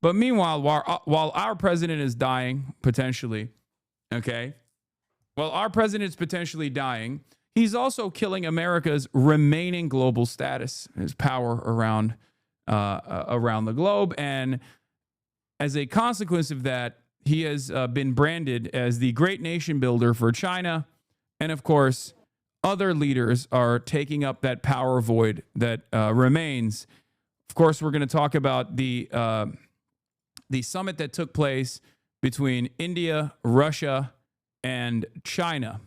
But meanwhile, while our president is dying, potentially, okay, while our president is potentially dying, he's also killing America's remaining global status, his power around the globe. And as a consequence of that, he has been branded as the great nation builder for China. And of course, other leaders are taking up that power void that remains. Of course, we're going to talk about the summit that took place between India, Russia, and China.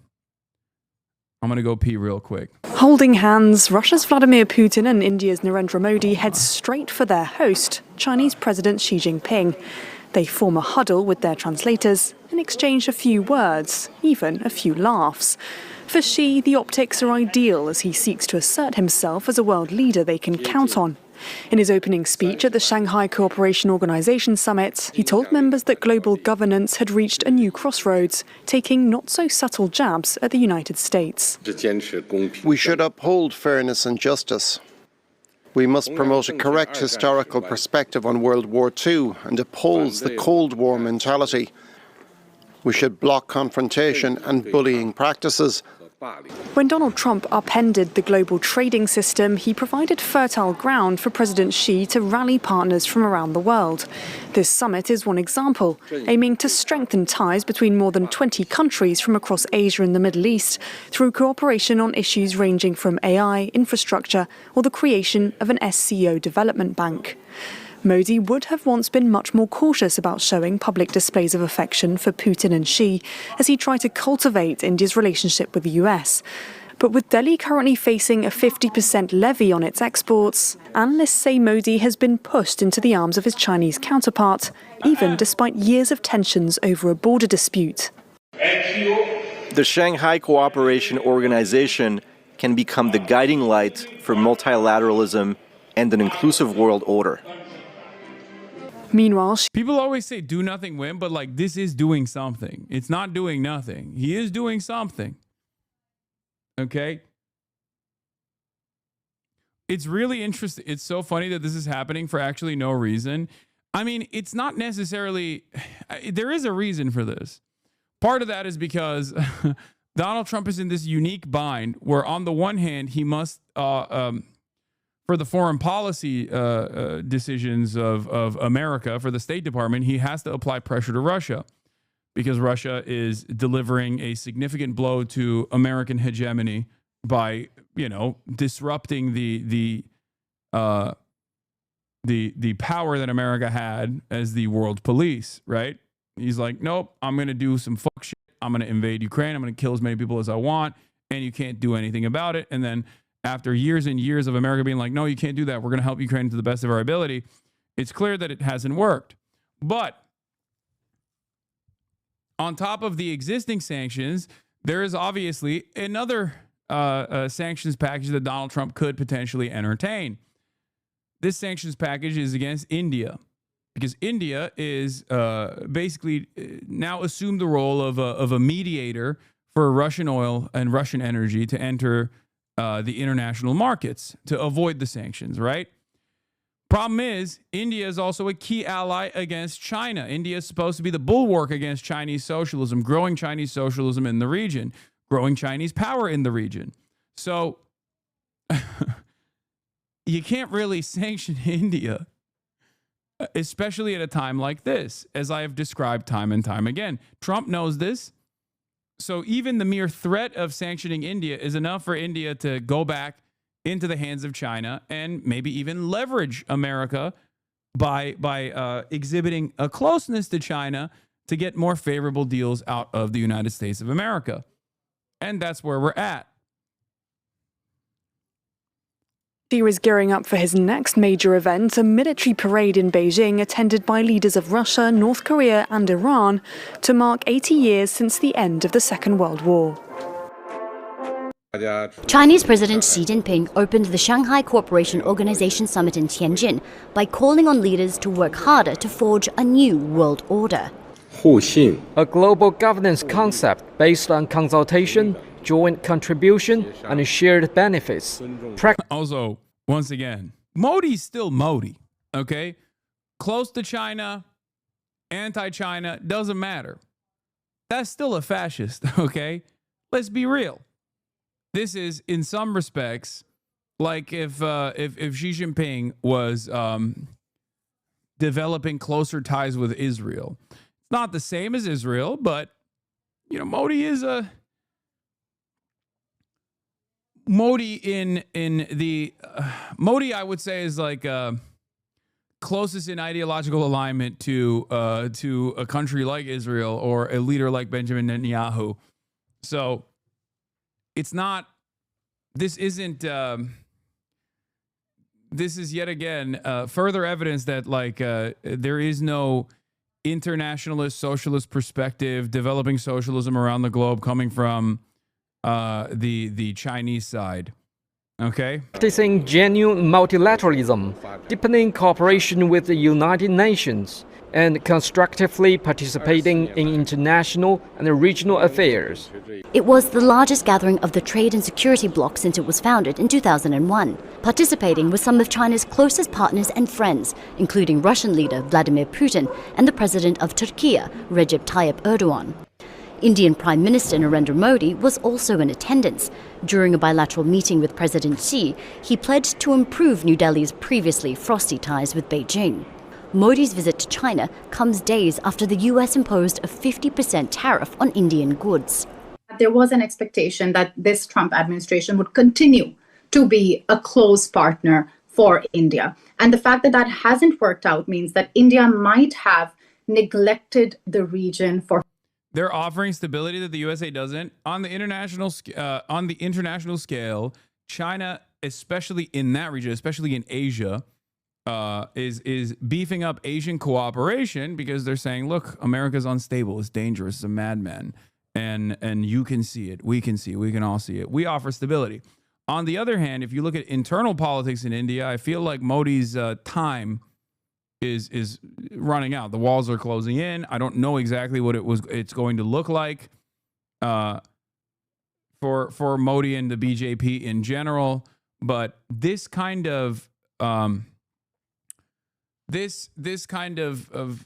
I'm going to go pee real quick. Holding hands, Russia's Vladimir Putin and India's Narendra Modi head straight for their host, Chinese President Xi Jinping. They form a huddle with their translators and exchange a few words, even a few laughs. For Xi, the optics are ideal as he seeks to assert himself as a world leader they can count on. In his opening speech at the Shanghai Cooperation Organization Summit, he told members that global governance had reached a new crossroads, taking not-so-subtle jabs at the United States. We should uphold fairness and justice. We must promote a correct historical perspective on World War II and oppose the Cold War mentality. We should block confrontation and bullying practices. When Donald Trump upended the global trading system, he provided fertile ground for President Xi to rally partners from around the world. This summit is one example, aiming to strengthen ties between more than 20 countries from across Asia and the Middle East through cooperation on issues ranging from AI, infrastructure, or the creation of an SCO development bank. Modi would have once been much more cautious about showing public displays of affection for Putin and Xi as he tried to cultivate India's relationship with the US. But with Delhi currently facing a 50% levy on its exports, analysts say Modi has been pushed into the arms of his Chinese counterpart, even despite years of tensions over a border dispute. The Shanghai Cooperation Organization can become the guiding light for multilateralism and an inclusive world order. Meanwhile, people always say do nothing win, but like this is doing something. It's not doing nothing. He is doing something. Okay? It's really interesting. It's so funny that this is happening for actually no reason. I mean, it's not necessarily, there is a reason for this. Part of that is because Donald Trump is in this unique bind where on the one hand, he must, for the foreign policy decisions of America, for the State Department, he has to apply pressure to Russia because Russia is delivering a significant blow to American hegemony by, you know, disrupting the power that America had as the world police, right? He's like, nope, I'm going to do some fuck shit. I'm going to invade Ukraine. I'm going to kill as many people as I want, and you can't do anything about it. And then after years and years of America being like, no, you can't do that. We're going to help Ukraine to the best of our ability. It's clear that it hasn't worked. But on top of the existing sanctions, there is obviously another sanctions package that Donald Trump could potentially entertain. This sanctions package is against India because India is basically now assumed the role of a mediator for Russian oil and Russian energy to enter the international markets to avoid the sanctions, right? Problem is, India is also a key ally against China. India is supposed to be the bulwark against Chinese socialism, growing Chinese socialism in the region, growing Chinese power in the region. So you can't really sanction India, especially at a time like this, as I have described time and time again. Trump knows this. So even the mere threat of sanctioning India is enough for India to go back into the hands of China and maybe even leverage America by exhibiting a closeness to China to get more favorable deals out of the United States of America. And that's where we're at. Xi is gearing up for his next major event, a military parade in Beijing attended by leaders of Russia, North Korea and Iran to mark 80 years since the end of the Second World War. Chinese President Xi Jinping opened the Shanghai Cooperation Organization Summit in Tianjin by calling on leaders to work harder to forge a new world order. A global governance concept based on consultation, joint contribution, and shared benefits. Also, once again, Modi's still Modi, okay? close to China, anti-China, doesn't matter. That's still a fascist, okay? Let's be real. This is, in some respects, like if Xi Jinping was developing closer ties with Israel. It's not the same as Israel, but Modi is Modi I would say is like closest in ideological alignment to a country like Israel or a leader like Benjamin Netanyahu. So it's not. This isn't. This is yet again further evidence that there is no internationalist socialist perspective developing socialism around the globe coming from the Chinese side. Okay. Practicing genuine multilateralism, deepening cooperation with the United Nations, and constructively participating in international and regional affairs. It was the largest gathering of the trade and security bloc since it was founded in 2001, participating with some of China's closest partners and friends, including Russian leader Vladimir Putin and the president of Turkey, Recep Tayyip Erdogan. Indian Prime Minister Narendra Modi was also in attendance. During a bilateral meeting with President Xi, he pledged to improve New Delhi's previously frosty ties with Beijing. Modi's visit to China comes days after the US imposed a 50% tariff on Indian goods. There was an expectation that this Trump administration would continue to be a close partner for India. And the fact that that hasn't worked out means that India might have neglected the region for. They're offering stability that the USA doesn't. On the international scale, China, especially in that region, especially in Asia, is beefing up Asian cooperation because they're saying, look, America's unstable, it's dangerous, it's a madman. And you can see it, we can see it, we can all see it. We offer stability. On the other hand, if you look at internal politics in India, I feel like Modi's time is running out. The walls are closing in. I don't know exactly what it's going to look like for Modi and the BJP in general, but this kind of this kind of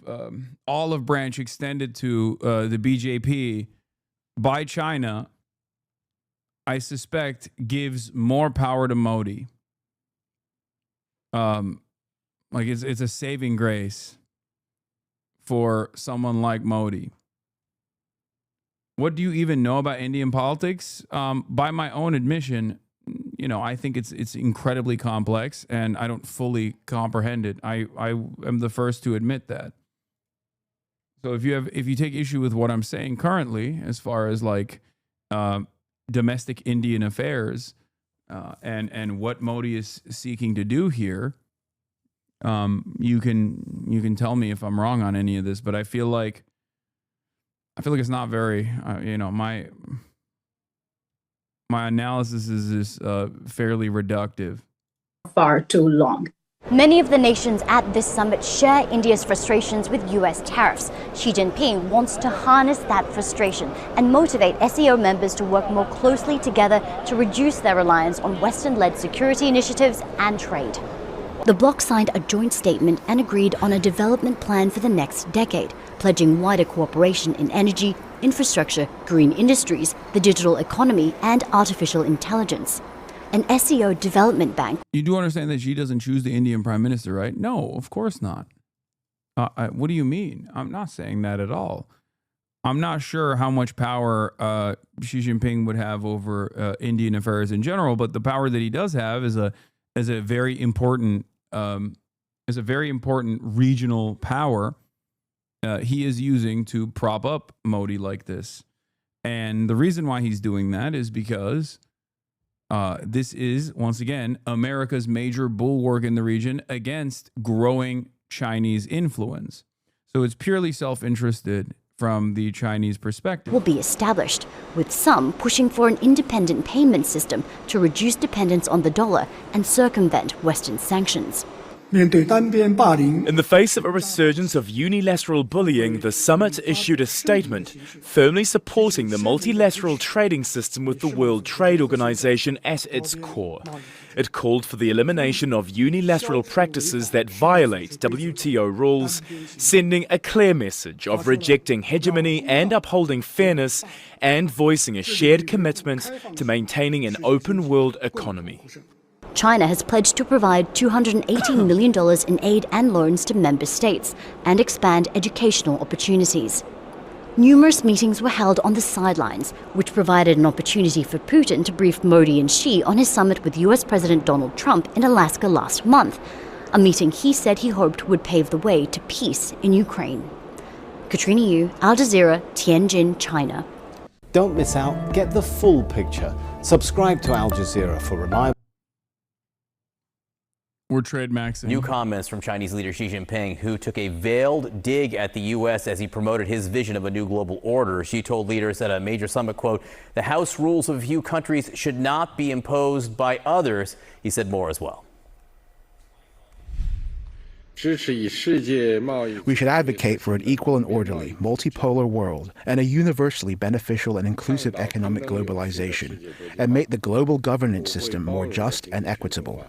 olive branch extended to the BJP by China, I suspect, gives more power to Modi. Like it's a saving grace for someone like Modi. What do you even know about Indian politics? By my own admission, I think it's incredibly complex, and I don't fully comprehend it. I am the first to admit that. So if you take issue with what I'm saying currently, as far as domestic Indian affairs and what Modi is seeking to do here, you can tell me if I'm wrong on any of this, but I feel like it's not very my analysis is fairly reductive. Far too long. Many of the nations at this summit share India's frustrations with US tariffs. Xi Jinping wants to harness that frustration and motivate SCO members to work more closely together to reduce their reliance on Western-led security initiatives and trade. The bloc signed a joint statement and agreed on a development plan for the next decade, pledging wider cooperation in energy, infrastructure, green industries, the digital economy, and artificial intelligence. An SCO development bank. You do understand that Xi doesn't choose the Indian prime minister, right? No, of course not. What do you mean? I'm not saying that at all. I'm not sure how much power Xi Jinping would have over Indian affairs in general, but the power that he does have is a very important regional power he is using to prop up Modi like this. And the reason why he's doing that is because this is, once again, America's major bulwark in the region against growing Chinese influence. So it's purely self-interested from the Chinese perspective. Will be established, with some pushing for an independent payment system to reduce dependence on the dollar and circumvent Western sanctions. 面对单边霸凌。 In the face of a resurgence of unilateral bullying, the summit issued a statement firmly supporting the multilateral trading system with the World Trade Organization at its core. It called for the elimination of unilateral practices that violate WTO rules, sending a clear message of rejecting hegemony and upholding fairness, and voicing a shared commitment to maintaining an open world economy. China has pledged to provide $218 million in aid and loans to member states and expand educational opportunities. Numerous meetings were held on the sidelines, which provided an opportunity for Putin to brief Modi and Xi on his summit with US President Donald Trump in Alaska last month, a meeting he said he hoped would pave the way to peace in Ukraine. Katrina Yu, Al Jazeera, Tianjin, China. Don't miss out. Get the full picture. Subscribe to Al Jazeera for reliable. We're trade maxing. New comments from Chinese leader Xi Jinping, who took a veiled dig at the U.S. as he promoted his vision of a new global order. Xi told leaders at a major summit, quote, "The house rules of a few countries should not be imposed by others." He said more as well. We should advocate for an equal and orderly, multipolar world and a universally beneficial and inclusive economic globalization, and make the global governance system more just and equitable.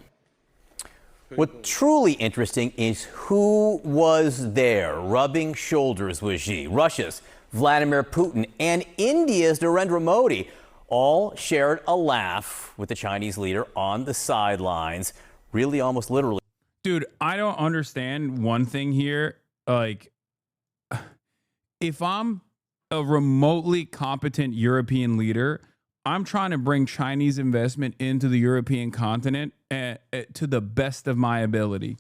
What truly interesting is who was there rubbing shoulders with Xi. Russia's Vladimir Putin and India's Narendra Modi all shared a laugh with the Chinese leader on the sidelines, really almost literally. Dude, I don't understand one thing here. Like, if I'm a remotely competent European leader, I'm trying to bring Chinese investment into the European continent to the best of my ability.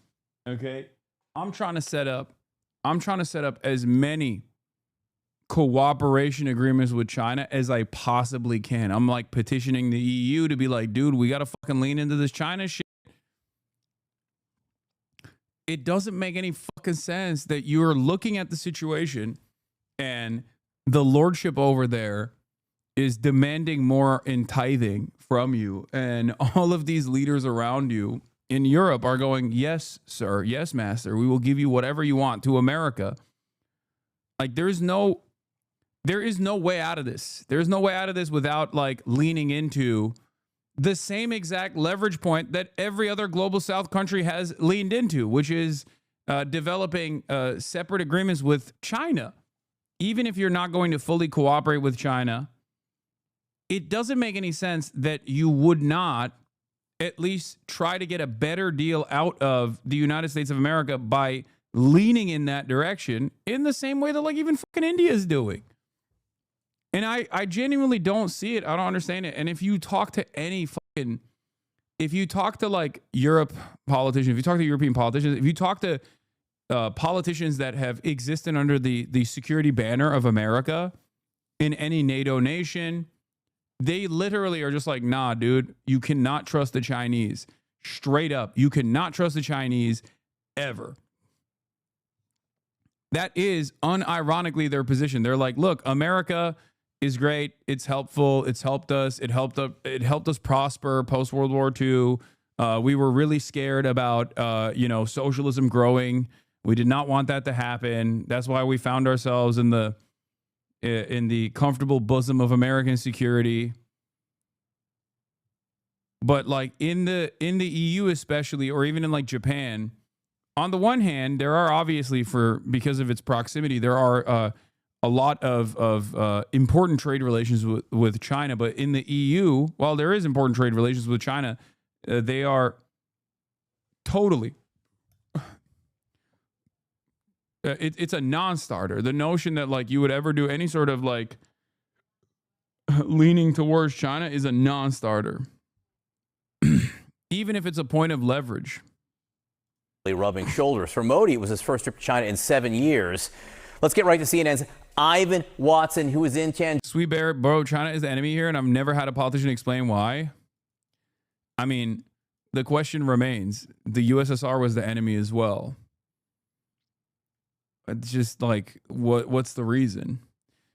Okay? I'm trying to set up as many cooperation agreements with China as I possibly can. I'm like petitioning the EU to be like, dude, we got to fucking lean into this China shit. It doesn't make any fucking sense that you're looking at the situation and the lordship over there is demanding more in tithing from you. And all of these leaders around you in Europe are going, yes, sir. Yes, master. We will give you whatever you want to America. Like there is no way out of this. There's no way out of this without like leaning into the same exact leverage point that every other global South country has leaned into, which is developing separate agreements with China. Even if you're not going to fully cooperate with China, it doesn't make any sense that you would not at least try to get a better deal out of the United States of America by leaning in that direction in the same way that like even fucking India is doing. And I genuinely don't see it. I don't understand it. And if you talk to if you talk to like Europe politicians, if you talk to European politicians, if you talk to politicians that have existed under the security banner of America in any NATO nation, they literally are just like, nah, dude, you cannot trust the Chinese. Straight up, you cannot trust the Chinese ever. That is unironically their position. They're like, look, America is great. It's helpful. It's helped us. It helped us prosper post World War II. We were really scared about socialism growing. We did not want that to happen. That's why we found ourselves in the comfortable bosom of American security. But like in the EU especially, or even in like Japan, on the one hand, there are obviously because of its proximity, there are a lot of important trade relations with China. But in the EU, while there is important trade relations with China, they are totally it's a non-starter. The notion that like you would ever do any sort of like leaning towards China is a non-starter, even if it's a point of leverage. Rubbing shoulders. For Modi, it was his first trip to China in 7 years. Let's get right to CNN's Ivan Watson, who is in Tianjin. Sweet Bear, bro, China is the enemy here, and I've never had a politician explain why. I mean, the question remains, the USSR was the enemy as well. It's just like, what's the reason?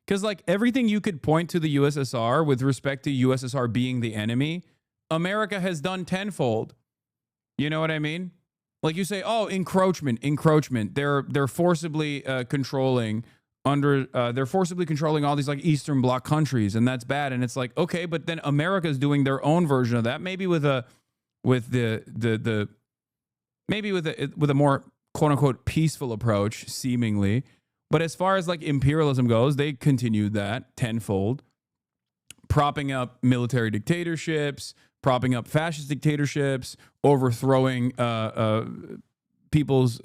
Because like everything you could point to the USSR with respect to USSR being the enemy, America has done tenfold. You know what I mean? Like you say, oh, encroachment. They're forcibly controlling they're forcibly controlling all these like Eastern Bloc countries, and that's bad. And it's like, okay, but then America's doing their own version of that, maybe with a more quote unquote peaceful approach, seemingly. But as far as like imperialism goes, they continued that tenfold, propping up military dictatorships, propping up fascist dictatorships, overthrowing people's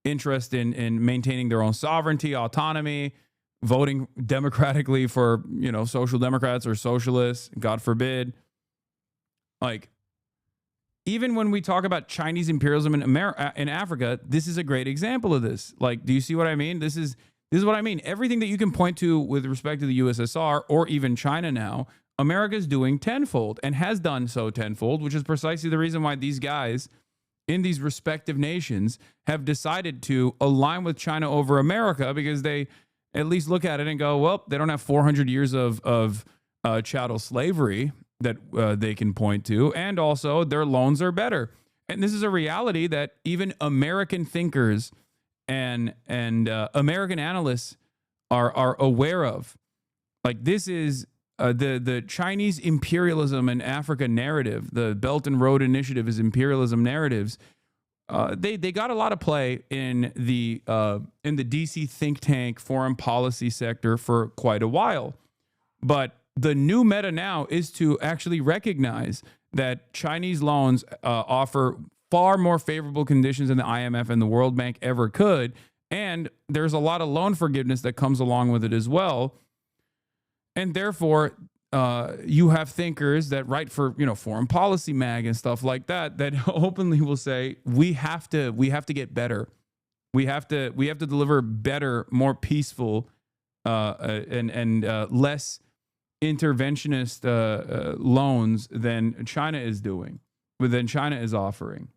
interest in maintaining their own sovereignty, autonomy, voting democratically for, social democrats or socialists, God forbid. Like, even when we talk about Chinese imperialism in Africa, this is a great example of this. Like, do you see what I mean? This is what I mean. Everything that you can point to with respect to the USSR or even China now, America's doing tenfold and has done so tenfold, which is precisely the reason why these guys in these respective nations have decided to align with China over America, because they at least look at it and go, well, they don't have 400 years of chattel slavery that they can point to, and also their loans are better. And this is a reality that even American thinkers and American analysts are aware of. Like, this is the Chinese imperialism and Africa narrative. The Belt and Road Initiative is imperialism narratives. They got a lot of play in the DC think tank foreign policy sector for quite a while. But the new meta now is to actually recognize that Chinese loans offer far more favorable conditions than the IMF and the World Bank ever could. And there's a lot of loan forgiveness that comes along with it as well. And therefore, you have thinkers that write for, Foreign Policy Mag and stuff like that openly will say, we have to get better. We have to deliver better, more peaceful, and less interventionist loans than China is doing, than China is offering.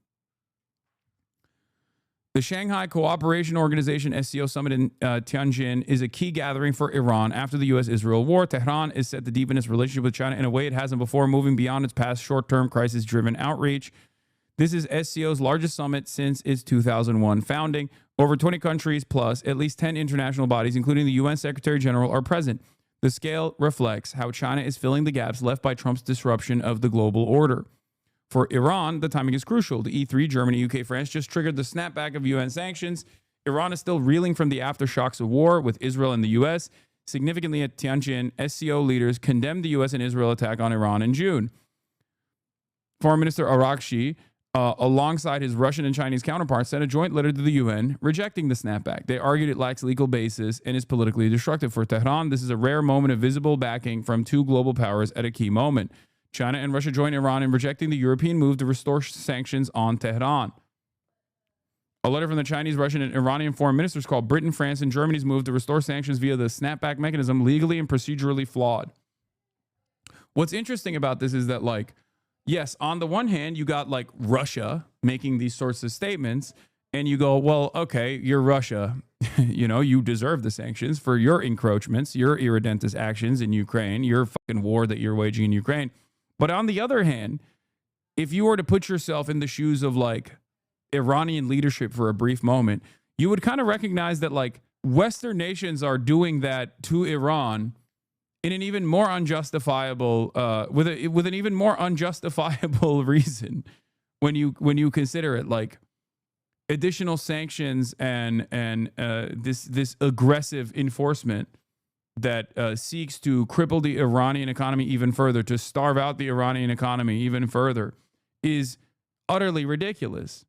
The Shanghai Cooperation Organization SCO summit in Tianjin is a key gathering for Iran after the U.S.-Israel war. Tehran is set to deepen its relationship with China in a way it hasn't before, moving beyond its past short-term crisis-driven outreach. This is SCO's largest summit since its 2001 founding. Over 20 countries plus at least 10 international bodies, including the UN Secretary General, are present. The scale reflects how China is filling the gaps left by Trump's disruption of the global order. For Iran, the timing is crucial. The E3, Germany, UK, France just triggered the snapback of UN sanctions. Iran is still reeling from the aftershocks of war with Israel and the US. Significantly at Tianjin, SCO leaders condemned the US and Israel attack on Iran in June. Foreign Minister Arakshi, alongside his Russian and Chinese counterparts, sent a joint letter to the UN rejecting the snapback. They argued it lacks legal basis and is politically destructive. For Tehran, this is a rare moment of visible backing from two global powers at a key moment. China and Russia join Iran in rejecting the European move to restore sanctions on Tehran. A letter from the Chinese, Russian, and Iranian foreign ministers called Britain, France, and Germany's move to restore sanctions via the snapback mechanism legally and procedurally flawed. What's interesting about this is that, like, yes, on the one hand, you got like Russia making these sorts of statements, and you go, well, okay, you're Russia. You deserve the sanctions for your encroachments, your irredentist actions in Ukraine, your fucking war that you're waging in Ukraine. But on the other hand, if you were to put yourself in the shoes of like Iranian leadership for a brief moment, you would kind of recognize that like Western nations are doing that to Iran in an even more unjustifiable, with an even more unjustifiable reason when you consider it, like additional sanctions and this aggressive enforcement that seeks to cripple the Iranian economy even further, to starve out the Iranian economy even further, is utterly ridiculous.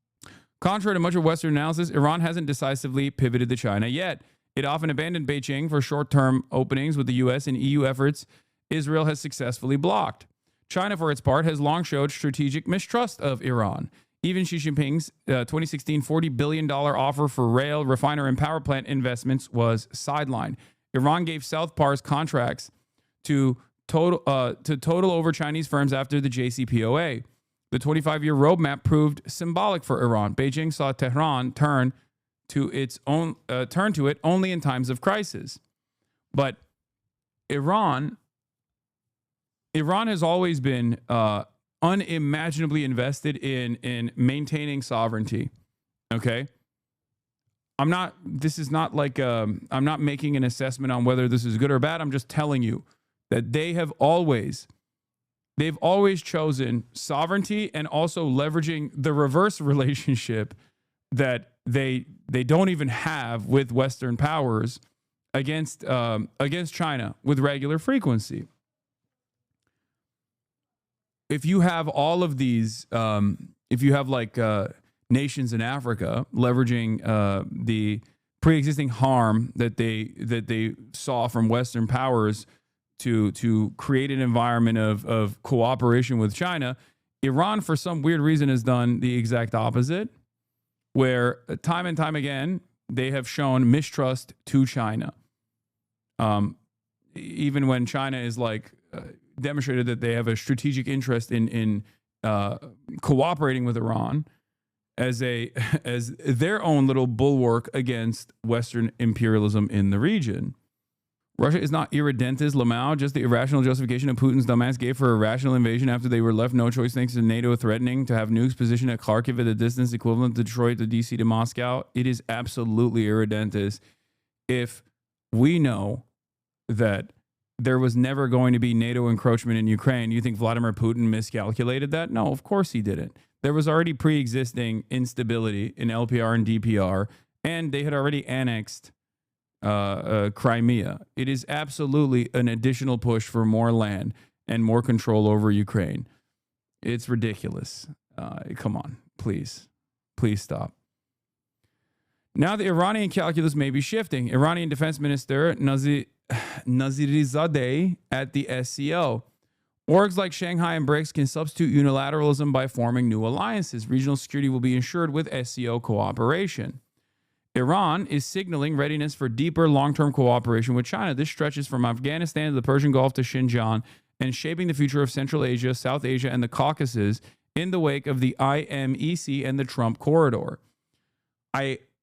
Contrary to much of Western analysis, Iran hasn't decisively pivoted to China yet. It often abandoned Beijing for short-term openings with the U.S. and EU efforts Israel has successfully blocked. China, for its part, has long showed strategic mistrust of Iran. Even Xi Jinping's 2016 $40 billion offer for rail, refiner, and power plant investments was sidelined. Iran gave South Pars contracts to total over Chinese firms after the JCPOA. The 25-year roadmap proved symbolic for Iran. Beijing saw Tehran turn to it only in times of crisis. But Iran has always been unimaginably invested in maintaining sovereignty. Okay. This is not like, I'm not making an assessment on whether this is good or bad. I'm just telling you that they've always chosen sovereignty and also leveraging the reverse relationship that they don't even have with Western powers against China with regular frequency. If you have all of these, if you have like nations in Africa leveraging the pre-existing harm that they saw from Western powers to create an environment of cooperation with China, Iran, for some weird reason, has done the exact opposite, where time and time again, they have shown mistrust to China. Even when China is like demonstrated that they have a strategic interest in cooperating with Iran as their own little bulwark against Western imperialism in the region. Russia is not irredentis Lamau, just the irrational justification that Putin's dumbass gave for a rational invasion after they were left no choice thanks to NATO threatening to have nukes positioned at Kharkiv at a distance equivalent to Detroit to DC to Moscow. It is absolutely irredentis. If we know that there was never going to be NATO encroachment in Ukraine, you think Vladimir Putin miscalculated that? No, of course he didn't. There was already pre-existing instability in LPR and DPR, and they had already annexed Crimea. It is absolutely an additional push for more land and more control over Ukraine. It's ridiculous. Come on, please stop. Now the Iranian calculus may be shifting. Iranian Defense Minister Nazirizadeh at the SCO. Orgs like Shanghai and BRICS can substitute unilateralism by forming new alliances. Regional security will be ensured with SCO cooperation. Iran is signaling readiness for deeper long-term cooperation with China. This stretches from Afghanistan to the Persian Gulf to Xinjiang and shaping the future of Central Asia, South Asia, and the Caucasus in the wake of the IMEC and the Trump corridor.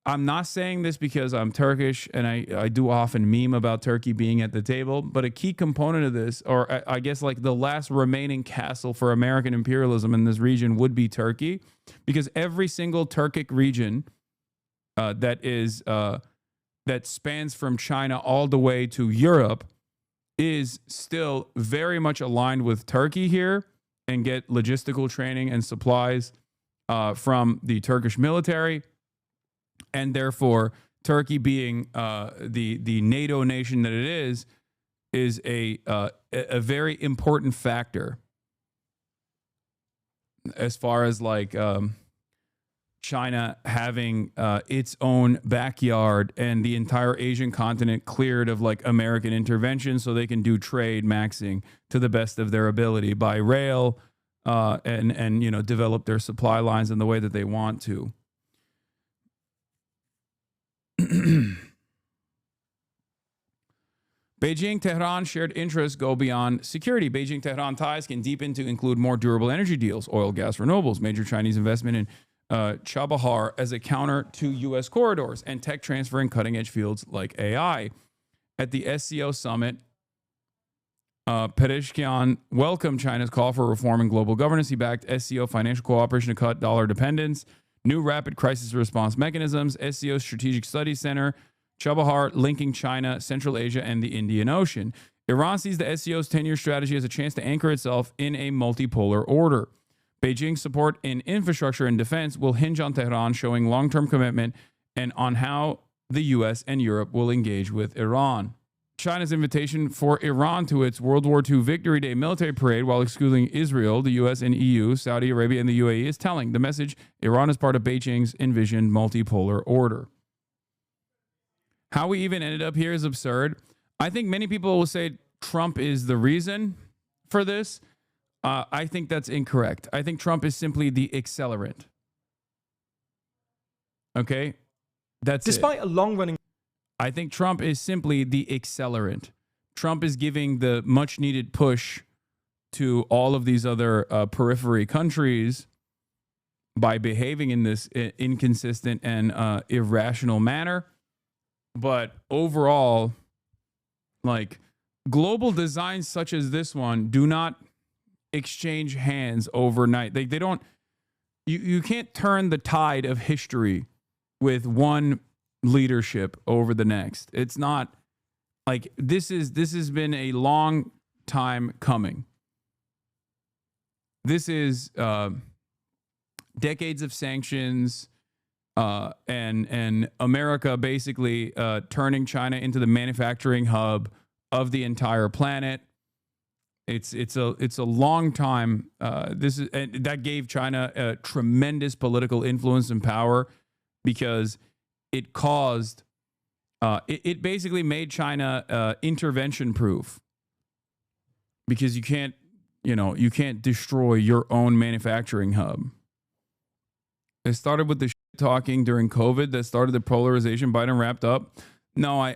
I'm not saying this because I'm Turkish and I do often meme about Turkey being at the table, but a key component of this, or I guess like the last remaining castle for American imperialism in this region would be Turkey, because every single Turkic region that spans from China all the way to Europe is still very much aligned with Turkey here and get logistical training and supplies from the Turkish military. And therefore, Turkey being the NATO nation that it is a very important factor as far as like China having its own backyard and the entire Asian continent cleared of like American intervention so they can do trade maxing to the best of their ability by rail and you know, develop their supply lines in the way that they want to. Beijing-Tehran shared interests go beyond security. Beijing-Tehran ties can deepen to include more durable energy deals, oil, gas, renewables, major Chinese investment in Chabahar as a counter to U.S. corridors, and tech transfer in cutting-edge fields like AI. At the SCO summit, Pezeshkian welcomed China's call for reforming global governance. He backed SCO financial cooperation to cut dollar dependence, new rapid crisis response mechanisms, SCO Strategic Studies Center, Chabahar linking China, Central Asia, and the Indian Ocean. Iran sees the SCO's 10-year strategy as a chance to anchor itself in a multipolar order. Beijing's support in infrastructure and defense will hinge on Tehran showing long-term commitment and on how the U.S. and Europe will engage with Iran. China's invitation for Iran to its World War II Victory Day military parade while excluding Israel, the U.S. and EU, Saudi Arabia, and the UAE is telling. The message, Iran is part of Beijing's envisioned multipolar order. How we even ended up here is absurd. I think many people will say Trump is the reason for this. I think that's incorrect. I think Trump is simply the accelerant. Okay? That's Despite a long-running... I think Trump is simply the accelerant. Trump is giving the much-needed push to all of these other periphery countries by behaving in this inconsistent and irrational manner. But overall, like, global designs such as this one do not exchange hands overnight. They don't. You can't turn the tide of history with one leadership over the next. It's not like this has been a long time coming. This is decades of sanctions and America basically turning China into the manufacturing hub of the entire planet. It's a long time. That gave China a tremendous political influence and power because it caused it basically made China intervention proof, because you can't destroy your own manufacturing hub. It started with the talking during COVID that started the polarization. Biden wrapped up. No.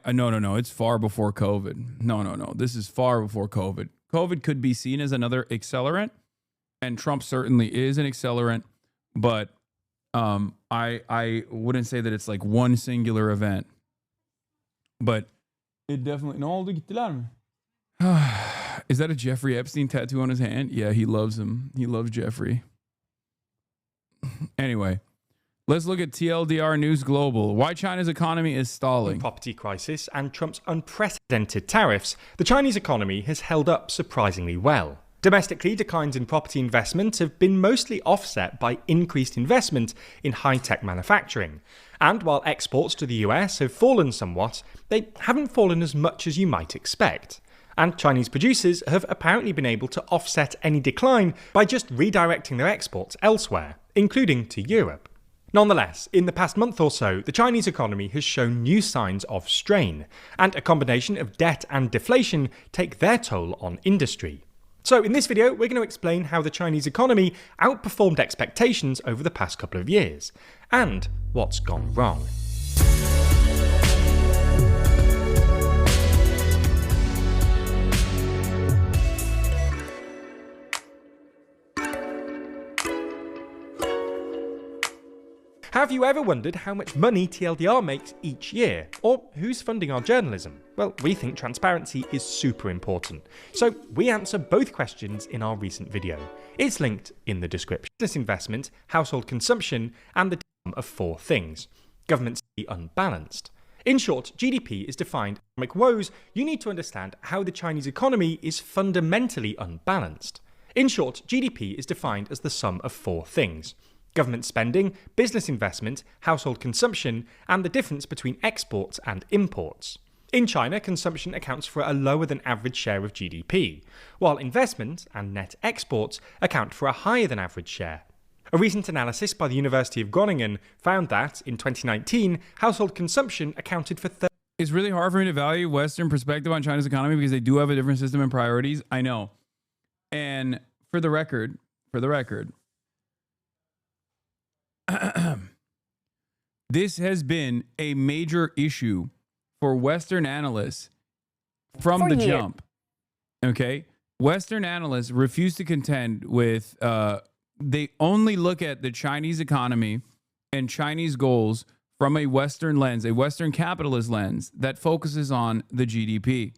It's far before COVID. No. This is far before COVID. COVID could be seen as another accelerant, and Trump certainly is an accelerant, but I wouldn't say that it's like one singular event. But it definitely... Is that a Jeffrey Epstein tattoo on his hand? Yeah, he loves him. He loves Jeffrey. Anyway, let's look at TLDR News Global. Why China's economy is stalling. Property crisis and Trump's unprecedented tariffs, the Chinese economy has held up surprisingly well. Domestically, declines in property investment have been mostly offset by increased investment in high-tech manufacturing. And while exports to the US have fallen somewhat, they haven't fallen as much as you might expect. And Chinese producers have apparently been able to offset any decline by just redirecting their exports elsewhere, including to Europe. Nonetheless, in the past month or so, the Chinese economy has shown new signs of strain, and a combination of debt and deflation take their toll on industry. So in this video, we're going to explain how the Chinese economy outperformed expectations over the past couple of years, and what's gone wrong. Have you ever wondered how much money TLDR makes each year? Or who's funding our journalism? Well, we think transparency is super important. So we answer both questions in our recent video. It's linked in the description. Business investment, household consumption, and the of four things. Government unbalanced. In short, GDP is defined as economic woes. You need to understand how the Chinese economy is fundamentally unbalanced. In short, GDP is defined as the sum of four things: government spending, business investment, household consumption, and the difference between exports and imports. In China, consumption accounts for a lower than average share of GDP, while investment and net exports account for a higher than average share. A recent analysis by the University of Groningen found that, in 2019, household consumption accounted for It's really hard for me to value Western perspective on China's economy because they do have a different system and priorities. I know. And for the record, this has been a major issue for Western analysts from the jump. Okay? Western analysts refuse to contend with, they only look at the Chinese economy and Chinese goals from a Western lens, a Western capitalist lens that focuses on the GDP.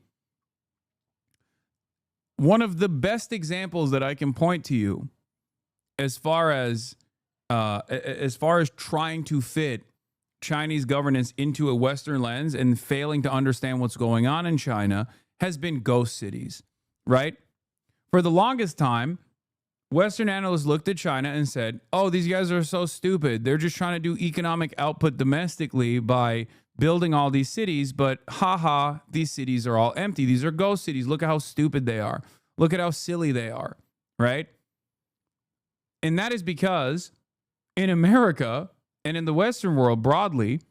One of the best examples that I can point to you as far as trying to fit Chinese governance into a Western lens and failing to understand what's going on in China has been ghost cities, right? For the longest time, Western analysts looked at China and said, oh, these guys are so stupid. They're just trying to do economic output domestically by building all these cities, but these cities are all empty. These are ghost cities. Look at how stupid they are. Look at how silly they are, right? And that is because in America and in the Western world broadly,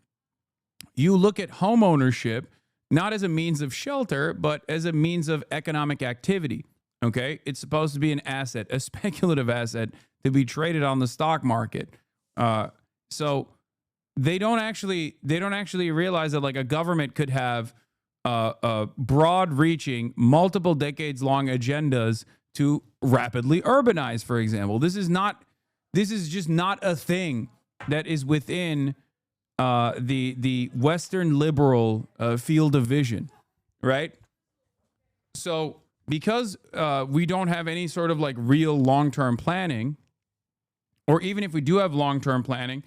you look at home ownership not as a means of shelter, but as a means of economic activity. Okay, it's supposed to be an asset, a speculative asset to be traded on the stock market. So they don't actually realize that like a government could have broad-reaching, multiple decades-long agendas to rapidly urbanize, for example. This is just not a thing that is within the Western liberal field of vision, right? So because we don't have any sort of like real long-term planning, or even if we do have long-term planning,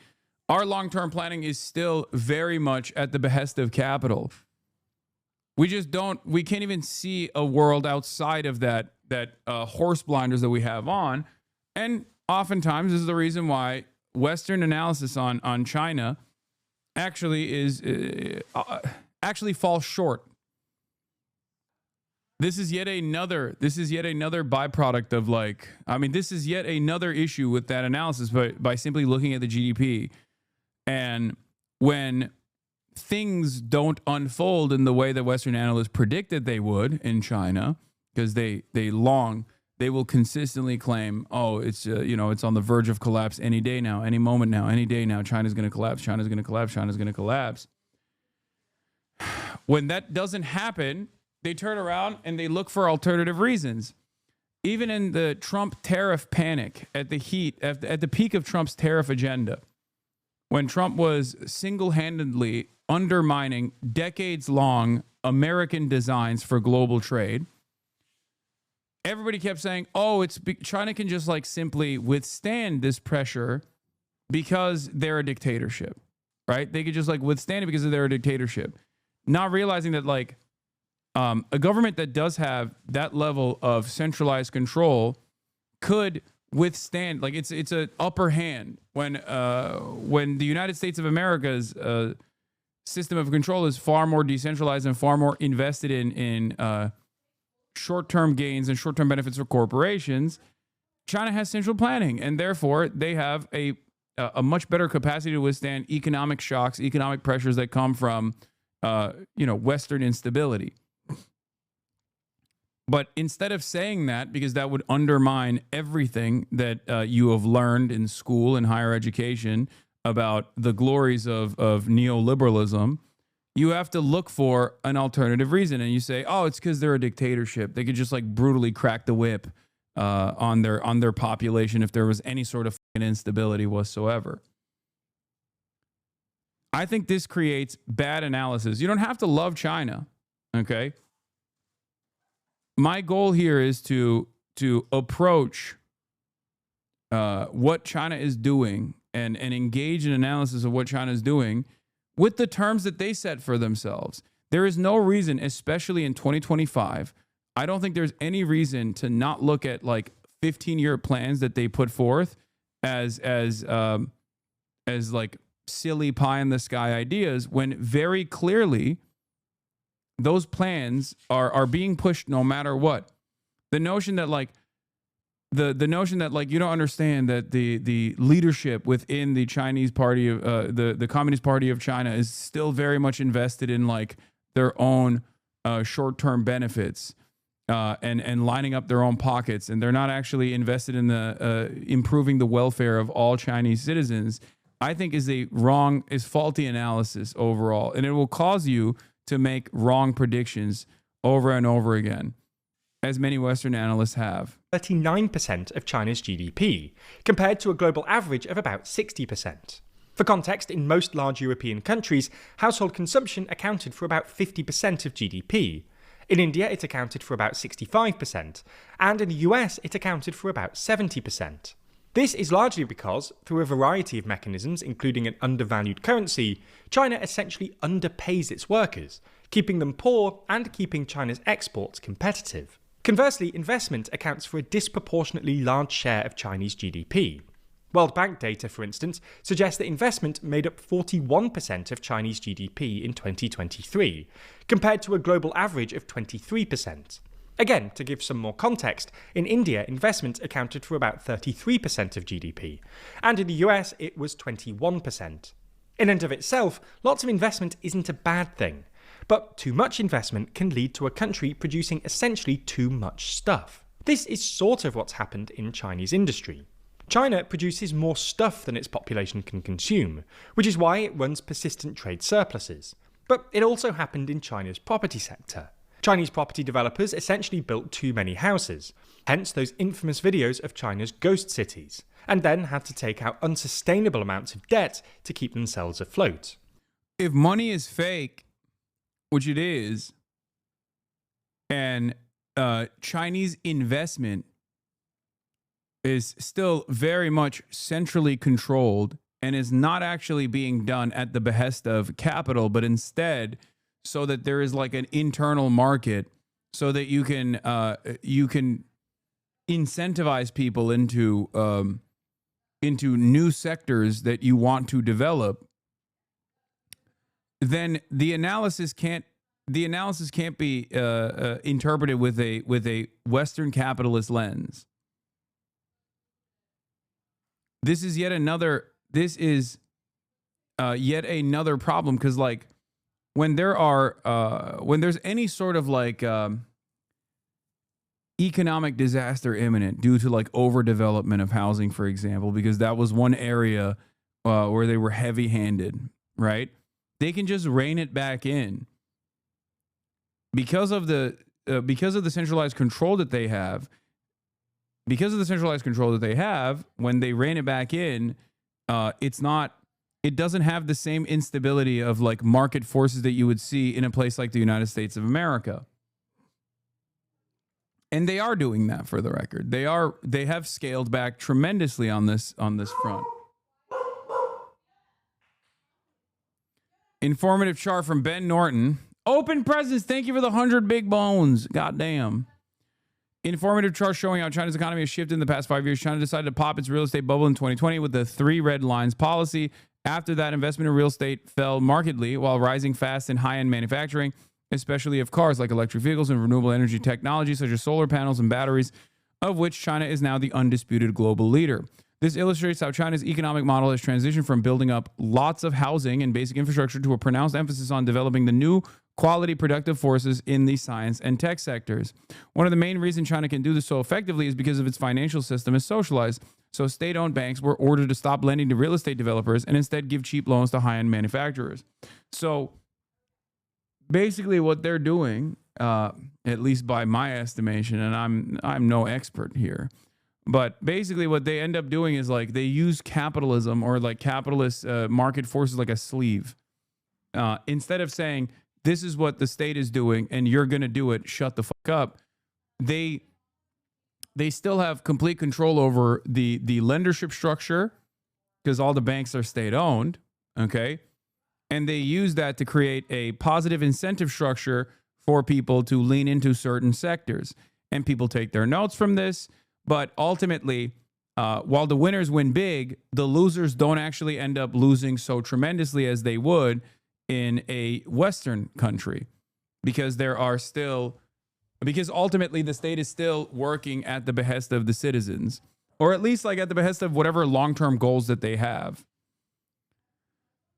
our long-term planning is still very much at the behest of capital. We can't even see a world outside of that horse blinders that we have on. And oftentimes this is the reason why Western analysis on China actually falls short. This is yet another byproduct of this is yet another issue with that analysis, but by simply looking at the GDP. And when things don't unfold in the way that Western analysts predicted they would in China, because they will consistently claim, oh, it's it's on the verge of collapse any day now, any moment now, any day now. China's going to collapse. China's going to collapse. China's going to collapse. When that doesn't happen, they turn around and they look for alternative reasons. Even in the Trump tariff panic, at the peak of Trump's tariff agenda, when Trump was single-handedly undermining decades-long American designs for global trade, everybody kept saying, oh, China can just simply withstand this pressure because they're a dictatorship, right? They could just withstand it because they're a dictatorship. Not realizing that a government that does have that level of centralized control could withstand, it's an upper hand when the United States of America's system of control is far more decentralized and far more invested in short-term gains and short-term benefits for corporations. China has central planning, and therefore they have a much better capacity to withstand economic shocks, economic pressures that come from Western instability. But instead of saying that, because that would undermine everything that you have learned in school and higher education about the glories of neoliberalism, you have to look for an alternative reason. And you say, oh, it's because they're a dictatorship. They could just brutally crack the whip on their population if there was any sort of instability whatsoever. I think this creates bad analysis. You don't have to love China, okay? My goal here is to approach what China is doing and engage in analysis of what China is doing with the terms that they set for themselves. There is no reason, especially in 2025, I don't think there's any reason to not look at 15-year plans that they put forth as silly pie in the sky ideas, when very clearly those plans are being pushed no matter what. The notion that the notion that you don't understand that the leadership within the Chinese party of the Communist Party of China is still very much invested in their own short-term benefits and lining up their own pockets, and they're not actually invested in the improving the welfare of all Chinese citizens, I think is faulty analysis overall, and it will cause you to make wrong predictions over and over again, as many Western analysts have. 39% of China's GDP, compared to a global average of about 60%. For context, in most large European countries, household consumption accounted for about 50% of GDP. In India, it accounted for about 65%, and in the US, it accounted for about 70%. This is largely because, through a variety of mechanisms, including an undervalued currency, China essentially underpays its workers, keeping them poor and keeping China's exports competitive. Conversely, investment accounts for a disproportionately large share of Chinese GDP. World Bank data, for instance, suggests that investment made up 41% of Chinese GDP in 2023, compared to a global average of 23%. Again, to give some more context, in India, investment accounted for about 33% of GDP, and in the US, it was 21%. In and of itself, lots of investment isn't a bad thing, but too much investment can lead to a country producing essentially too much stuff. This is sort of what's happened in Chinese industry. China produces more stuff than its population can consume, which is why it runs persistent trade surpluses. But it also happened in China's property sector. Chinese property developers essentially built too many houses, hence those infamous videos of China's ghost cities, and then had to take out unsustainable amounts of debt to keep themselves afloat. If money is fake, which it is, and Chinese investment is still very much centrally controlled and is not actually being done at the behest of capital, but instead so that there is like an internal market so that you can incentivize people into new sectors that you want to develop, then the analysis can't be interpreted with a Western capitalist lens. This is yet another problem, because like when there's any sort of like economic disaster imminent due to like overdevelopment of housing, for example, because that was one area where they were heavy-handed, right? They can just rein it back in because of the centralized control that they have. Because of the centralized control that they have, when they rein it back in, it doesn't have the same instability of like market forces that you would see in a place like the United States of America. And they are doing that, for the record. They have scaled back tremendously on this front. Informative chart from Ben Norton. Open presents. Thank you for the 100 big bones. Goddamn. Informative chart showing how China's economy has shifted in the past 5 years. China decided to pop its real estate bubble in 2020 with the 3 red lines policy. After that, investment in real estate fell markedly while rising fast in high-end manufacturing, especially of cars like electric vehicles and renewable energy technology such as solar panels and batteries, of which China is now the undisputed global leader. This illustrates how China's economic model has transitioned from building up lots of housing and basic infrastructure to a pronounced emphasis on developing the new quality productive forces in the science and tech sectors. One of the main reasons China can do this so effectively is because of its financial system is socialized. So state-owned banks were ordered to stop lending to real estate developers and instead give cheap loans to high-end manufacturers. So basically what they're doing, at least by my estimation, and I'm no expert here, but basically what they end up doing is like they use capitalism or like capitalist market forces like a sleeve. Instead of saying, this is what the state is doing and you're going to do it, shut the fuck up, they still have complete control over the lendership structure because all the banks are state-owned, okay? And they use that to create a positive incentive structure for people to lean into certain sectors. And people take their notes from this. But ultimately, while the winners win big, the losers don't actually end up losing so tremendously as they would in a Western country, because ultimately the state is still working at the behest of the citizens, or at least like at the behest of whatever long-term goals that they have.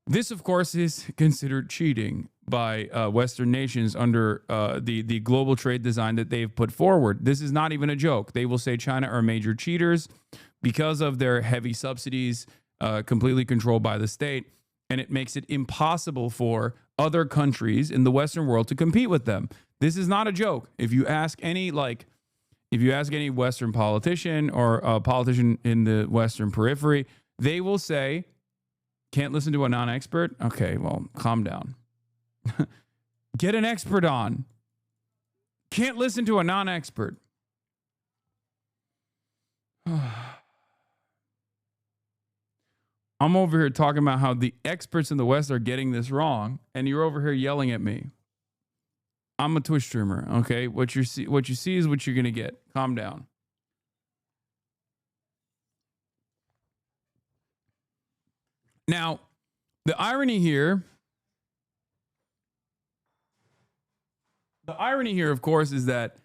This, of course, is considered cheating by Western nations under the global trade design that they've put forward. This is not even a joke. They will say China are major cheaters because of their heavy subsidies, completely controlled by the state, and it makes it impossible for other countries in the Western world to compete with them. This is not a joke. If you ask any Western politician or a politician in the Western periphery, they will say, can't listen to a non-expert? Okay, well, calm down. Get an expert on. Can't listen to a non-expert. I'm over here talking about how the experts in the West are getting this wrong, and you're over here yelling at me. I'm a Twitch streamer, okay? What you see is what you're going to get. Calm down. Now, the irony here, of course, is that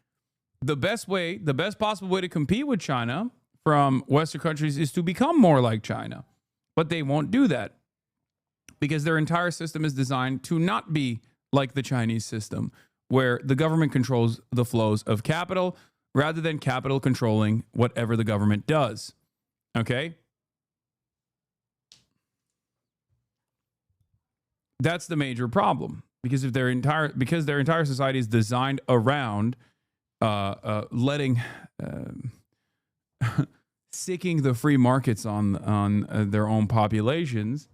the best possible way to compete with China from Western countries is to become more like China. But they won't do that because their entire system is designed to not be like the Chinese system, where the government controls the flows of capital rather than capital controlling whatever the government does. Okay? That's the major problem, because their entire society is designed around sicking the free markets on their own populations.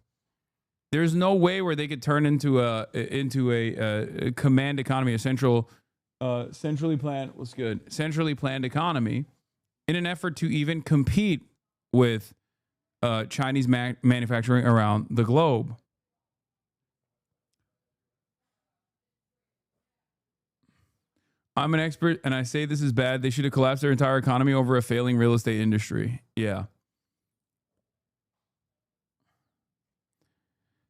There's no way where they could turn into a command economy, a central Centrally planned was good. Centrally planned economy in an effort to even compete with Chinese manufacturing around the globe. I'm an expert and I say this is bad. They should have collapsed their entire economy over a failing real estate industry. Yeah.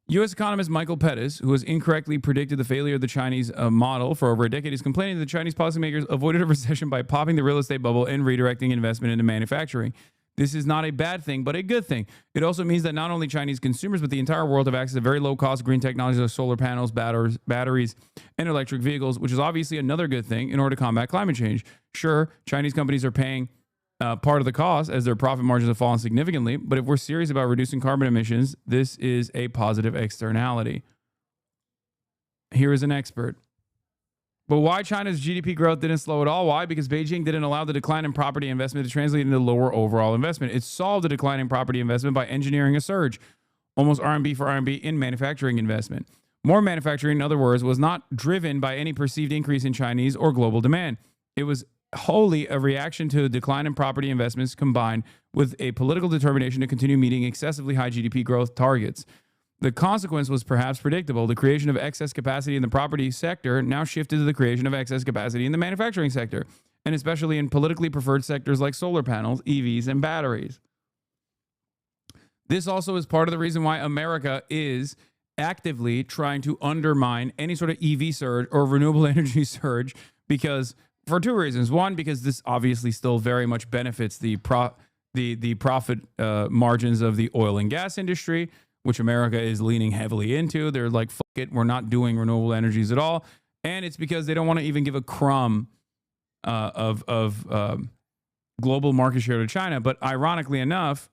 U.S. economist Michael Pettis, who has incorrectly predicted the failure of the Chinese model for over a decade, is complaining that the Chinese policymakers avoided a recession by popping the real estate bubble and redirecting investment into manufacturing. This is not a bad thing, but a good thing. It also means that not only Chinese consumers, but the entire world have access to very low-cost green technologies like solar panels, batteries, and electric vehicles, which is obviously another good thing in order to combat climate change. Sure, Chinese companies are paying part of the cost as their profit margins have fallen significantly, but if we're serious about reducing carbon emissions, this is a positive externality. Here is an expert. But why China's GDP growth didn't slow at all? Why? Because Beijing didn't allow the decline in property investment to translate into lower overall investment. It solved the decline in property investment by engineering a surge, almost RMB for RMB, in manufacturing investment. More manufacturing, in other words, was not driven by any perceived increase in Chinese or global demand. It was wholly a reaction to a decline in property investments combined with a political determination to continue meeting excessively high GDP growth targets. The consequence was perhaps predictable. The creation of excess capacity in the property sector now shifted to the creation of excess capacity in the manufacturing sector, and especially in politically preferred sectors like solar panels, EVs, and batteries. This also is part of the reason why America is actively trying to undermine any sort of EV surge or renewable energy surge, because for two reasons. One, because this obviously still very much benefits the profit margins of the oil and gas industry, which America is leaning heavily into. They're like, fuck it, we're not doing renewable energies at all. And it's because they don't want to even give a crumb of global market share to China. But ironically enough,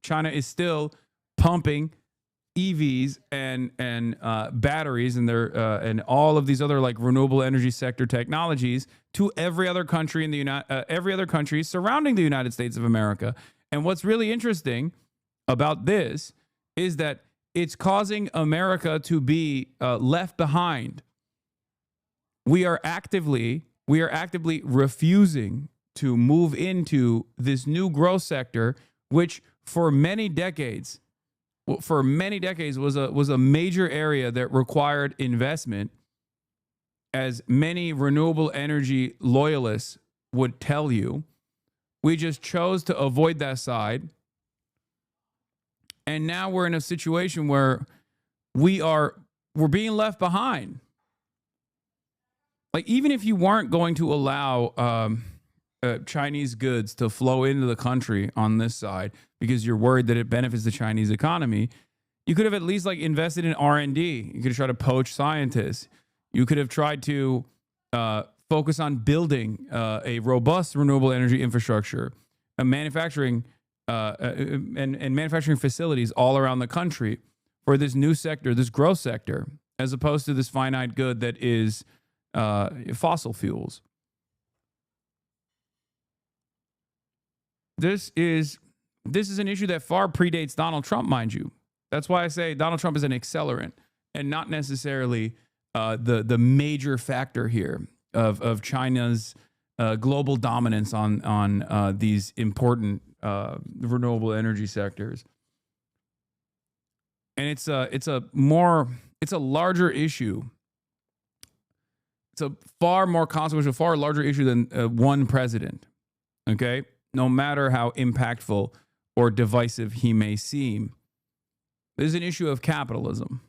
China is still pumping EVs and batteries and and all of these other like renewable energy sector technologies to every other country in the every other country surrounding the United States of America. And what's really interesting about this is that it's causing America to be left behind. We are actively refusing to move into this new growth sector, which for many decades was a major area that required investment, as many renewable energy loyalists would tell you. We just chose to avoid that side. And now we're in a situation where we're being left behind. Like, even if you weren't going to allow Chinese goods to flow into the country on this side because you're worried that it benefits the Chinese economy, you could have at least like invested in R&D. You could have tried to poach scientists. You could have tried to focus on building a robust renewable energy infrastructure, a manufacturing and manufacturing facilities all around the country for this new sector, this growth sector, as opposed to this finite good that is fossil fuels. This is an issue that far predates Donald Trump, mind you. That's why I say Donald Trump is an accelerant and not necessarily the major factor here of China's global dominance on these important renewable energy sectors. And it's a larger issue. It's a far more consequential, far larger issue than one president. Okay, no matter how impactful or divisive he may seem, this is an issue of capitalism.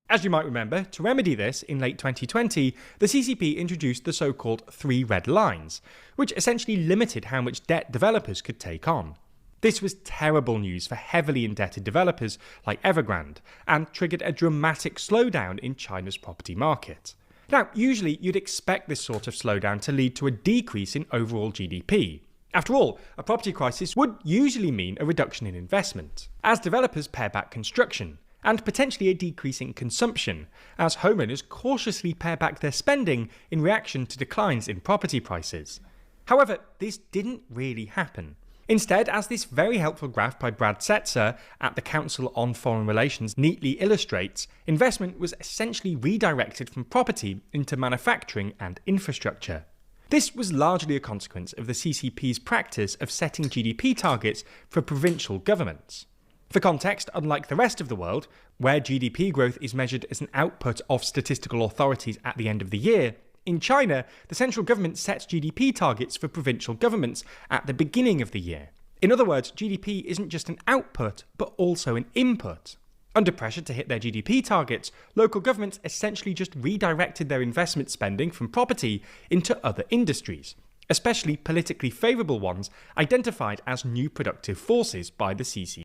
As you might remember, to remedy this, in late 2020, the CCP introduced the so-called 3 red lines, which essentially limited how much debt developers could take on. This was terrible news for heavily indebted developers like Evergrande, and triggered a dramatic slowdown in China's property market. Now, usually you'd expect this sort of slowdown to lead to a decrease in overall GDP. After all, a property crisis would usually mean a reduction in investment, as developers pare back construction, and potentially a decrease in consumption, as homeowners cautiously pare back their spending in reaction to declines in property prices. However, this didn't really happen. Instead, as this very helpful graph by Brad Setzer at the Council on Foreign Relations neatly illustrates, investment was essentially redirected from property into manufacturing and infrastructure. This was largely a consequence of the CCP's practice of setting GDP targets for provincial governments. For context, unlike the rest of the world, where GDP growth is measured as an output of statistical authorities at the end of the year, in China, the central government sets GDP targets for provincial governments at the beginning of the year. In other words, GDP isn't just an output, but also an input. Under pressure to hit their GDP targets, local governments essentially just redirected their investment spending from property into other industries, especially politically favourable ones identified as new productive forces by the CCP.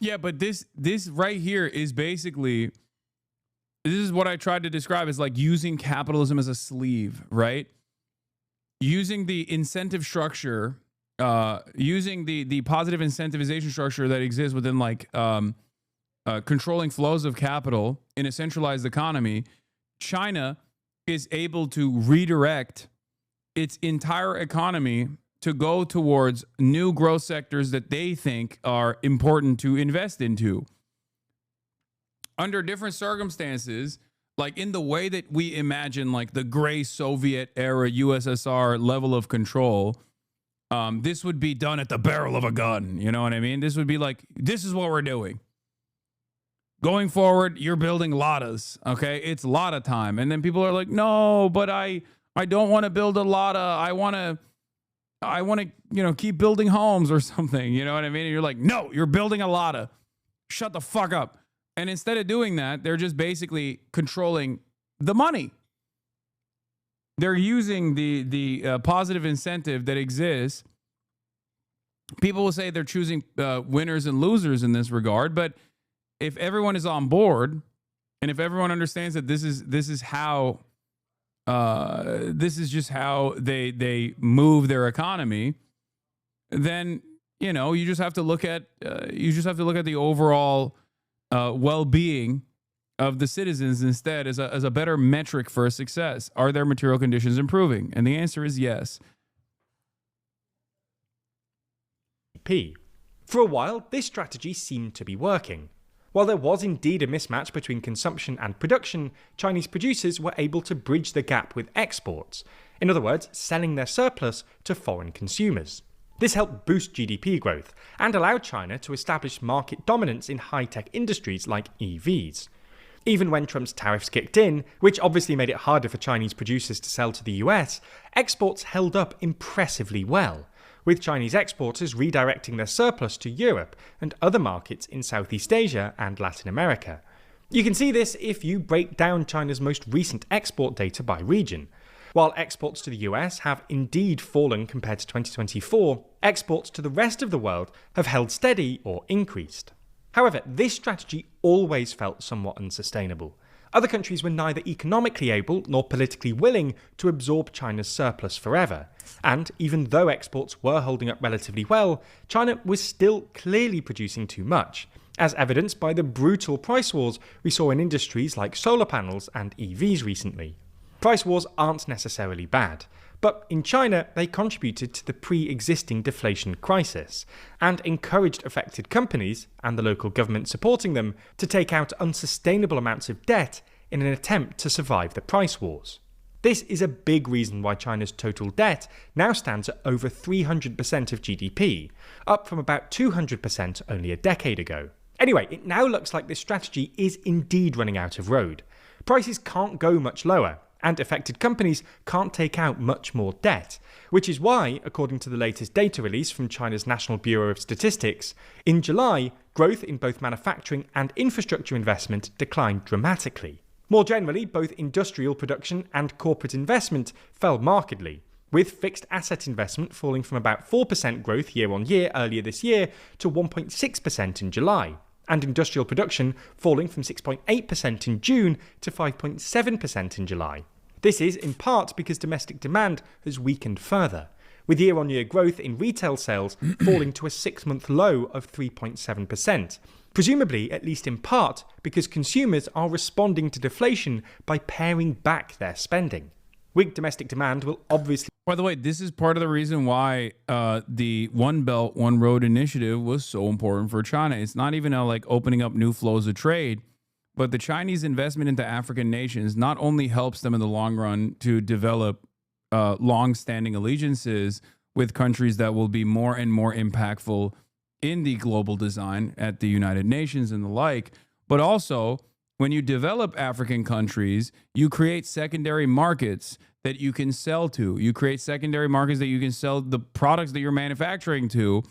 Yeah, but this right here is basically, this is what I tried to describe as like using capitalism as a sleeve, right? Using the incentive structure, using the positive incentivization structure that exists within like controlling flows of capital in a centralized economy. China is able to redirect its entire economy to go towards new growth sectors that they think are important to invest into. Under different circumstances, like in the way that we imagine like the gray Soviet era USSR level of control, this would be done at the barrel of a gun. You know what I mean? This would be like, this is what we're doing. Going forward, you're building Ladas, okay? It's Lada time. And then people are like, no, but I don't want to build a Lada. I want to, you know, keep building homes or something. You know what I mean? And you're like, no, you're building a Lada. Shut the fuck up. And instead of doing that, they're just basically controlling the money. They're using the positive incentive that exists. People will say they're choosing winners and losers in this regard, but if everyone is on board, and if everyone understands that this is how this is just how they move their economy, then you know you just have to look at the overall well-being of the citizens instead as a better metric for success. Are their material conditions improving? And the answer is yes. For a while, this strategy seemed to be working. While there was indeed a mismatch between consumption and production, Chinese producers were able to bridge the gap with exports. In other words, selling their surplus to foreign consumers. This helped boost GDP growth and allowed China to establish market dominance in high-tech industries like EVs. Even when Trump's tariffs kicked in, which obviously made it harder for Chinese producers to sell to the US, exports held up impressively well, with Chinese exporters redirecting their surplus to Europe and other markets in Southeast Asia and Latin America. You can see this if you break down China's most recent export data by region. While exports to the US have indeed fallen compared to 2024, exports to the rest of the world have held steady or increased. However, this strategy always felt somewhat unsustainable. Other countries were neither economically able nor politically willing to absorb China's surplus forever. And even though exports were holding up relatively well, China was still clearly producing too much, as evidenced by the brutal price wars we saw in industries like solar panels and EVs recently. Price wars aren't necessarily bad, but in China they contributed to the pre-existing deflation crisis, and encouraged affected companies, and the local government supporting them, to take out unsustainable amounts of debt in an attempt to survive the price wars. This is a big reason why China's total debt now stands at over 300% of GDP, up from about 200% only a decade ago. Anyway, it now looks like this strategy is indeed running out of road. Prices can't go much lower, and affected companies can't take out much more debt, which is why, according to the latest data release from China's National Bureau of Statistics, in July, growth in both manufacturing and infrastructure investment declined dramatically. More generally, both industrial production and corporate investment fell markedly, with fixed asset investment falling from about 4% growth year-on-year earlier this year to 1.6% in July, and industrial production falling from 6.8% in June to 5.7% in July. This is in part because domestic demand has weakened further, with year-on-year growth in retail sales falling to a 6-month low of 3.7%, presumably at least in part because consumers are responding to deflation by paring back their spending. Weak domestic demand will obviously By the way, this is part of the reason why the One Belt, One Road initiative was so important for China. It's not even like opening up new flows of trade, but the Chinese investment into African nations not only helps them in the long run to develop long-standing allegiances with countries that will be more and more impactful in the global design at the United Nations and the like, but also when you develop African countries, you create secondary markets that you can sell to. You create secondary markets that you can sell the products that you're manufacturing to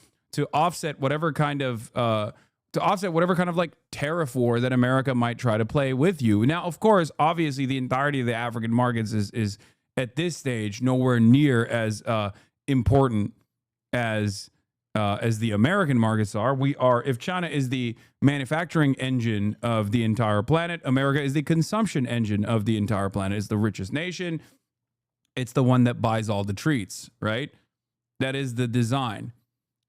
offset whatever kind of like tariff war that America might try to play with you. Now, of course, obviously, the entirety of the African markets is at this stage nowhere near as important as the American markets are. If China is the manufacturing engine of the entire planet, America is the consumption engine of the entire planet. It's the richest nation. It's the one that buys all the treats, right? That is the design.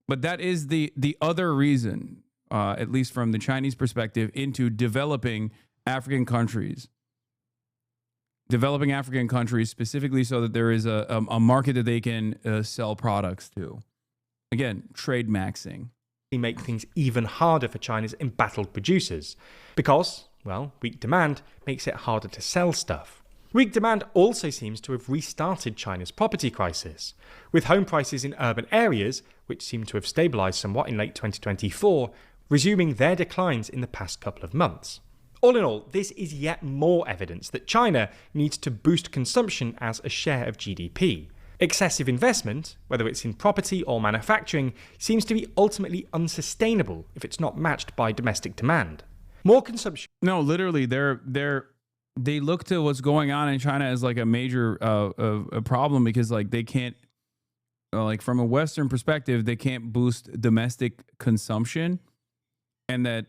But that is the other reason, at least from the Chinese perspective, into developing African countries. Developing African countries specifically so that there is a market that they can sell products to. Again, trade maxing. Make things even harder for China's embattled producers because, well, weak demand makes it harder to sell stuff. Weak demand also seems to have restarted China's property crisis, with home prices in urban areas, which seem to have stabilised somewhat in late 2024, resuming their declines in the past couple of months. All in all, this is yet more evidence that China needs to boost consumption as a share of GDP. Excessive investment, whether it's in property or manufacturing, seems to be ultimately unsustainable if it's not matched by domestic demand. More consumption. No, literally, they look to what's going on in China as like a major a problem because like they can't, like from a Western perspective, they can't boost domestic consumption. And that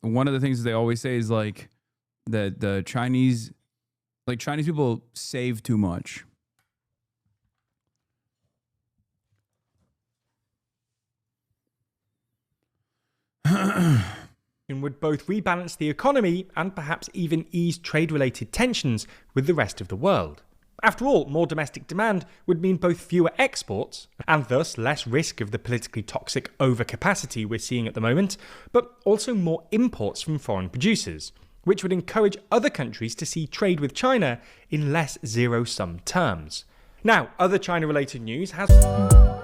one of the things they always say is like that the Chinese people save too much. Would both rebalance the economy and perhaps even ease trade-related tensions with the rest of the world. After all, more domestic demand would mean both fewer exports, and thus less risk of the politically toxic overcapacity we're seeing at the moment, but also more imports from foreign producers, which would encourage other countries to see trade with China in less zero-sum terms. Now, other China-related news has...